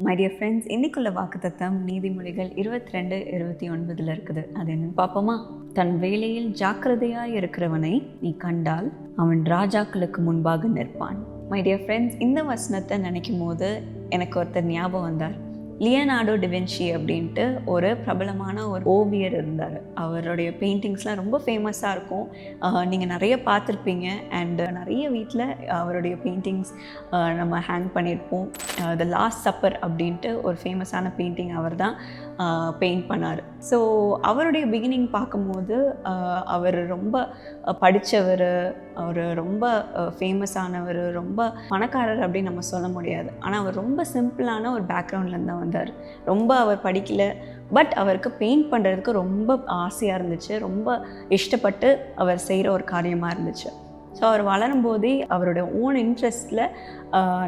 My dear friends, இன்னைக்குள்ள வாக்குத்தத்தம் நீதிமொழிகள் 22:29 இருக்குது. அது என்னன்னு பார்ப்போமா? தன் வேலையில் ஜாக்கிரதையாய் இருக்கிறவனை நீ கண்டால் அவன் ராஜாக்களுக்கு முன்பாக நிற்பான். மை டியர் ஃப்ரெண்ட்ஸ், இந்த வசனத்தை நினைக்கும் போது எனக்கு ஒருத்தர் ஞாபகம் வந்தார். லியனார்டோ டிவின்சி அப்படின்ட்டு ஒரு பிரபலமான ஒரு ஓவியர் இருந்தார். அவருடைய பெயிண்டிங்ஸ்லாம் ரொம்ப ஃபேமஸாக இருக்கும். நீங்கள் நிறைய பார்த்துருப்பீங்க. அண்டு நிறைய வீட்டில் அவருடைய பெயிண்டிங்ஸ் நம்ம ஹேங் பண்ணியிருப்போம். த லாஸ்ட் சப்பர் அப்படின்ட்டு ஒரு ஃபேமஸான பெயிண்டிங் அவர் தான் பெயிண்ட் பண்ணார். ஸோ அவருடைய பிகினிங் பார்க்கும்போது அவர் ரொம்ப படித்தவர், அவர் ரொம்ப ஃபேமஸானவர், ரொம்ப பணக்காரர் அப்படின்னு நம்ம சொல்ல முடியாது. ஆனால் அவர் ரொம்ப சிம்பிளான ஒரு பேக்ரவுண்ட்லேருந்து தான் வந்தார். ரொம்ப அவர் படிக்கலை, பட் அவருக்கு பெயிண்ட் பண்ணுறதுக்கு ரொம்ப ஆசையாக இருந்துச்சு. ரொம்ப இஷ்டப்பட்டு அவர் செய்கிற ஒரு காரியமாக இருந்துச்சு. ஸோ அவர் வளரும்போதே அவரோட ஓன் இன்ட்ரெஸ்டில்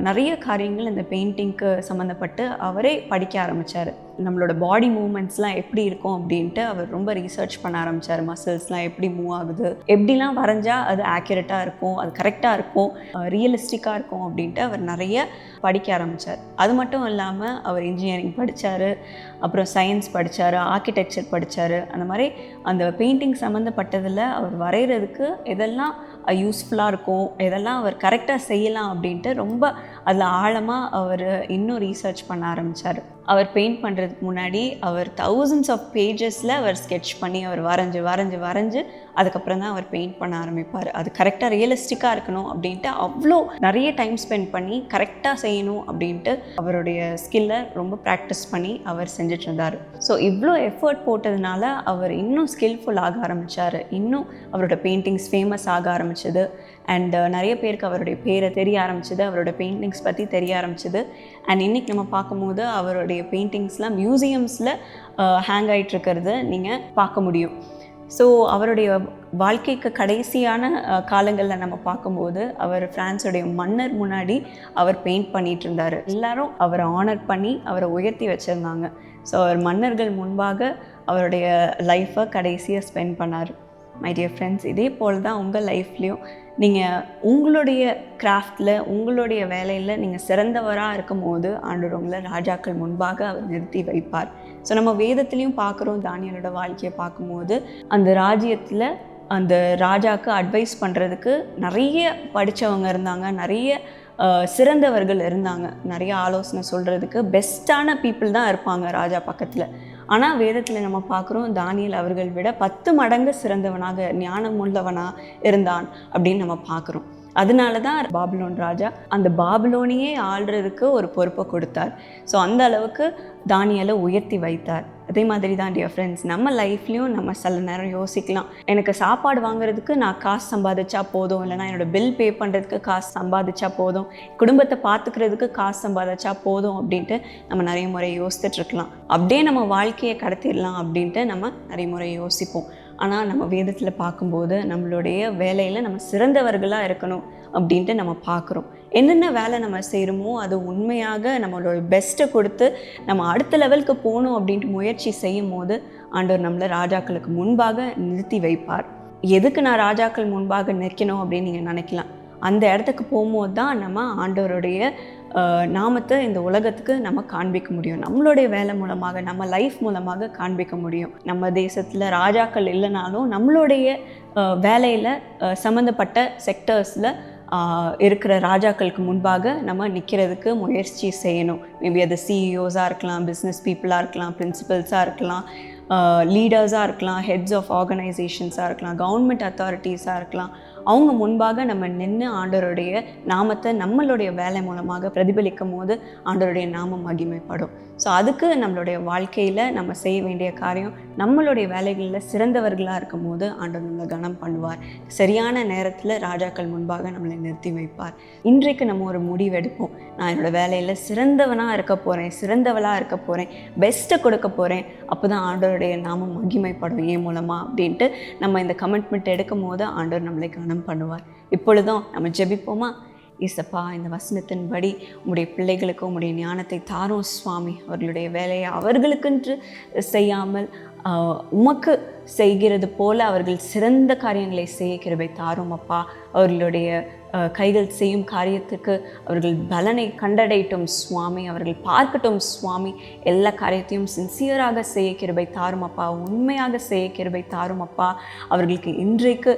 நிறைய காரியங்கள் இந்த பெயிண்டிங்க்கு சம்மந்தப்பட்டு அவரே படிக்க ஆரம்பித்தார். நம்மளோட பாடி மூமெண்ட்ஸ்லாம் எப்படி இருக்கும் அப்படின்ட்டு அவர் ரொம்ப ரீசர்ச் பண்ண ஆரம்பித்தார். மசில்ஸ்லாம் எப்படி மூவ் ஆகுது, எப்படிலாம் வரைஞ்சா அது ஆக்யூரேட்டாக இருக்கும், அது கரெக்டாக இருக்கும், ரியலிஸ்டிக்காக இருக்கும் அப்படின்ட்டு அவர் நிறைய படிக்க ஆரம்பித்தார். அது மட்டும் இல்லாமல் அவர் இன்ஜினியரிங் படித்தார், அப்புறம் சயின்ஸ் படித்தார், ஆர்கிடெக்சர் படித்தார். அந்த மாதிரி அந்த பெயிண்டிங் சம்மந்தப்பட்டதில் அவர் வரைகிறதுக்கு எதெல்லாம் யூஸ்ஃபுல்லாக இருக்கும், எதெல்லாம் அவர் கரெக்டாக செய்யலாம் அப்படின்ட்டு ரொம்ப அதில் ஆழமாக அவர் இன்னும் ரீசர்ச் பண்ண ஆரம்பித்தார். அவர் பெயிண்ட் பண்ணுறதுக்கு முன்னாடி அவர் thousands of pagesல அவர் ஸ்கெட்ச் பண்ணி அவர் வரைஞ்சு அதுக்கப்புறம் தான் அவர் பெயிண்ட் பண்ண ஆரம்பிப்பார். அது கரெக்டாக ரியலிஸ்டிக்காக இருக்கணும் அப்படின்ட்டு அவ்வளோ நிறைய டைம் ஸ்பெண்ட் பண்ணி கரெக்டாக செய்யணும் அப்படின்ட்டு அவருடைய ஸ்கில்லை ரொம்ப ப்ராக்டிஸ் பண்ணி அவர் செஞ்சுட்டு இருந்தார். ஸோ இவ்வளோ எஃபர்ட் போட்டதுனால அவர் இன்னும் ஸ்கில்ஃபுல் ஆக ஆரம்பித்தார். இன்னும் அவரோட பெயிண்டிங்ஸ் ஃபேமஸ் ஆக ஆரம்பிச்சது. அண்ட் நிறைய பேருக்கு அவருடைய பேரை தெரிய ஆரம்பிச்சது, அவரோட பெயிண்டிங்ஸ் பற்றி தெரிய ஆரம்பிச்சது. அண்ட் இன்றைக்கி நம்ம பார்க்கும்போது அவருடைய பெயிண்டிங்ஸ்லாம் மியூசியம்ஸில் ஹேங் ஆகிட்டுருக்கிறது நீங்கள் பார்க்க முடியும். ஸோ அவருடைய வாழ்க்கைக்கு கடைசியான காலங்களில் நம்ம பார்க்கும்போது அவர் ஃப்ரான்ஸுடைய மன்னர் முன்னாடி அவர் பெயிண்ட் பண்ணிகிட்டு இருந்தார். எல்லாரும் அவரை ஆனர் பண்ணி அவரை உயர்த்தி வச்சுருந்தாங்க. ஸோ அவர் மன்னர்கள் முன்பாக அவருடைய லைஃப்பை கடைசியாக ஸ்பெண்ட் பண்ணார். மை டியர் ஃப்ரெண்ட்ஸ், இதே போல் தான் உங்கள் லைஃப்லேயும் நீங்கள் உங்களுடைய கிராஃப்டில், உங்களுடைய வேலையில் நீங்கள் சிறந்தவராக இருக்கும் போது ஆண்டவர் உங்களை ராஜாக்கள் முன்பாக அவர் நிறுத்தி வைப்பார். ஸோ நம்ம வேதத்துலேயும் பார்க்குறோம், தானியேலோட வாழ்க்கையை பார்க்கும்போது அந்த ராஜ்யத்தில் அந்த ராஜாவுக்கு அட்வைஸ் பண்ணுறதுக்கு நிறைய படித்தவங்க இருந்தாங்க, நிறைய சிறந்தவர்கள் இருந்தாங்க, நிறைய ஆலோசனை சொல்கிறதுக்கு பெஸ்ட்டான பீப்புள் தான் இருப்பாங்க ராஜா பக்கத்தில். ஆனால் வேதத்தில் நம்ம பார்க்குறோம், தானியேல் அவர்கள் விட 10 மடங்கு சிறந்தவனாக, ஞானம் உள்ளவனாக இருந்தான் அப்படின்னு நம்ம பார்க்குறோம். அதனால தான் பாபிலோன் ராஜா அந்த பாபிலோனையே ஆள்றதுக்கு ஒரு பொறுப்பை கொடுத்தார். ஸோ அந்த அளவுக்கு தானியேலை உயர்த்தி வைத்தார். அதே மாதிரி தான் டியர் ஃப்ரெண்ட்ஸ், நம்ம லைஃப்லேயும் நம்ம சில நேரம் யோசிக்கலாம், எனக்கு சாப்பாடு வாங்குறதுக்கு நான் காசு சம்பாதிச்சா போதும், இல்லைனா என்னோடய பில் பே பண்ணுறதுக்கு காசு சம்பாதிச்சா போதும், குடும்பத்தை பார்த்துக்கிறதுக்கு காசு சம்பாதிச்சா போதும் அப்படின்ட்டு நம்ம நிறைய முறை யோசித்துட்ருக்கலாம். அப்படியே நம்ம வாழ்க்கையை கடத்திடலாம் அப்படின்ட்டு நம்ம நிறைய முறை யோசிப்போம். ஆனால் நம்ம வேதத்தில் பார்க்கும்போது நம்மளுடைய வேலையில் நம்ம சிறந்தவர்களாக இருக்கணும் அப்படின்ட்டு நம்ம பார்க்குறோம். என்னென்ன வேலை நம்ம செய்கிறோமோ அது உண்மையாக நம்மளோட பெஸ்ட்டை கொடுத்து நம்ம அடுத்த லெவலுக்கு போகணும் அப்படின்ட்டு முயற்சி செய்யும் போது ஆண்டவர் நம்மளை ராஜாக்களுக்கு முன்பாக நிறுத்தி வைப்பார். எதுக்கு நான் ராஜாக்கள் முன்பாக நிற்கணும் அப்படின்னு நீங்கள் நினைக்கலாம். அந்த இடத்துக்கு போகும்போது தான் நம்ம ஆண்டவருடைய நாமத்தை இந்த உலகத்துக்கு நம்ம காண்பிக்க முடியும். நம்மளுடைய வேலை மூலமாக, நம்ம லைஃப் மூலமாக காண்பிக்க முடியும். நம்ம தேசத்தில் ராஜாக்கள் இல்லைனாலும் நம்மளுடைய வேலையில் சம்மந்தப்பட்ட செக்டர்ஸில் இருக்கிற ராஜாக்களுக்கு முன்பாக நம்ம நிற்கிறதுக்கு முயற்சி செய்யணும். மேபி அது சிஇஓஸாக இருக்கலாம், பிஸ்னஸ் பீப்புளாக இருக்கலாம், பிரின்சிபல்ஸாக இருக்கலாம், லீடர்ஸாக இருக்கலாம், ஹெட்ஸ் ஆஃப் ஆர்கனைசேஷன்ஸாக இருக்கலாம், கவர்மெண்ட் அத்தாரிட்டிஸாக இருக்கலாம். அவங்க முன்பாக நம்ம நின்று ஆண்டவருடைய நாமத்தை நம்மளுடைய வேலை மூலமாக பிரதிபலிக்கும் போது ஆண்டவருடைய நாமம் மகிமைப்படும். ஸோ அதுக்கு நம்மளுடைய வாழ்க்கையில் நம்ம செய்ய வேண்டிய காரியம், நம்மளுடைய வேலைகளில் சிறந்தவர்களாக இருக்கும் போது ஆண்டவர் நம்மளை கனம் பண்ணுவார். சரியான நேரத்தில் ராஜாக்கள் முன்பாக நம்மளை நிறுத்தி வைப்பார். இன்றைக்கு நம்ம ஒரு முடிவெடுப்போம், நான் என்னோடய வேலையில் சிறந்தவனாக இருக்க போகிறேன், சிறந்தவளாக இருக்க போகிறேன், பெஸ்ட்டை கொடுக்க போகிறேன், அப்போ தான் ஆண்டவருடைய நாமம் மகிமைப்படும் ஏன் மூலமாக அப்படின்ட்டு நம்ம இந்த கமிட்மெண்ட் எடுக்கும் போது ஆண்டவர் நம்மளை கனம் பண்ணுவார். இப்பொழுதும் நம்ம ஜெபிப்போமா? இசப்பா, இந்த வசனத்தின்படி உம்முடைய பிள்ளைகளுக்கு உம்முடைய ஞானத்தை தாரும் சுவாமி. அவர்களுடைய வேலையை அவர்களுக்கென்று செய்யாமல் உமக்கு செய்கிறது போல அவர்கள் சிறந்த காரியங்களை செய்ய கிருபை தாரும் அப்பா. அவர்களுடைய கைகள் செய்யும் காரியத்துக்கு அவர்கள் பலனை கண்டடையட்டும் சுவாமி. அவர்கள் பார்க்கட்டும் சுவாமி. எல்லா காரியத்தையும் சின்சியராக செய்ய கிருபை தாரும் அப்பா. உண்மையாக செய்ய கிருபை தாரும் அப்பா. அவர்களுக்கு இன்றைக்கு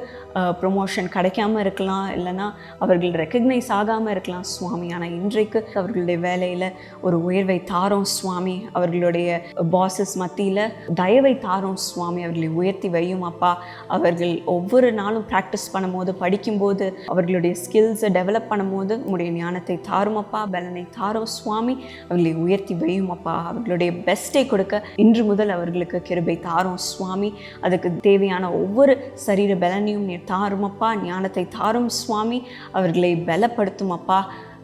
ப்ரொமோஷன் கிடைக்காம இருக்கலாம், இல்லைன்னா அவர்கள் ரெக்கக்னைஸ் ஆகாமல் இருக்கலாம் சுவாமி. ஆனால் இன்றைக்கு அவர்களுடைய வேலையில் ஒரு உயர்வை தாரோம் சுவாமி. அவர்களுடைய பாசஸ் மத்தியில் தயவை தாரோம் சுவாமி. அவர்களை உயர்த்தி வையும் அப்பா. அவர்கள் ஒவ்வொரு நாளும் ப்ராக்டிஸ் பண்ணும்போது, படிக்கும்போது, அவர்களுடைய ஸ்கில்ஸை டெவலப் பண்ணும்போது உங்களுடைய ஞானத்தை தாரும் அப்பா, பலனை தாரும் சுவாமி. அவர்களை உயர்த்தி வையும் அப்பா. அவர்களுடைய பெஸ்ட்டை கொடுக்க இன்று முதல் அவர்களுக்கு கிருபை தாரும் சுவாமி. அதுக்கு தேவையான ஒவ்வொரு சரீர பலனையும் நீர் தாரும் அப்பா. ஞானத்தை தாரும் சுவாமி. அவர்களை பலப்படுத்தும் அப்பா.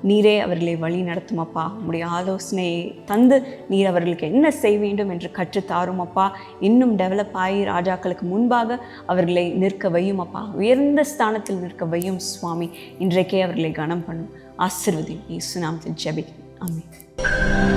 நீரே அவர்களை வழி நடத்தும் அப்பா. உம்முடைய ஆலோசனையை தந்து நீர் அவர்களுக்கு என்ன செய்ய வேண்டும் என்று கற்றுத்தாரும் அப்பா. இன்னும் டெவலப் ஆகி ராஜாக்களுக்கு முன்பாக அவர்களை நிற்க வையும் அப்பா. உயர்ந்த ஸ்தானத்தில் நிற்க வையும் சுவாமி. இன்றைக்கே அவர்களை கனம் பண்ணும். ஆசீர்வதி. இயேசு நாமத்தில் ஜெபிக்கிறேன். ஆமென்.